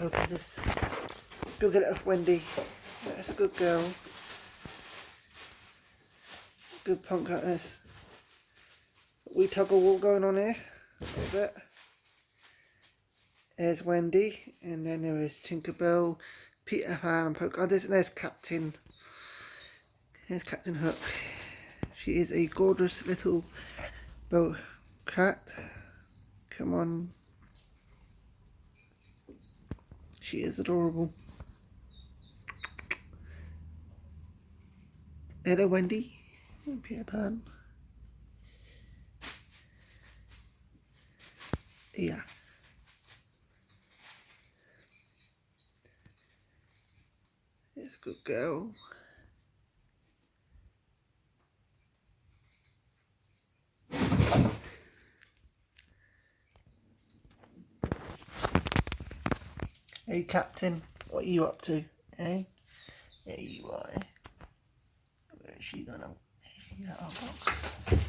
Pocahontas. Go get it off Wendy. That's a good girl. Good Pocahontas. We tug of war going on here a little bit. There's Wendy, and then there is Tinkerbell, Peter Pan, and Pocahontas, and there's Captain. There's Captain Hook. She is a gorgeous little boat cat. Come on. She is adorable. Hello, Wendy. And Peter Pan. Yeah. It's a good girl. Hey, Captain. What are you up to? Eh? There you are. Where is she gone? She's out of box.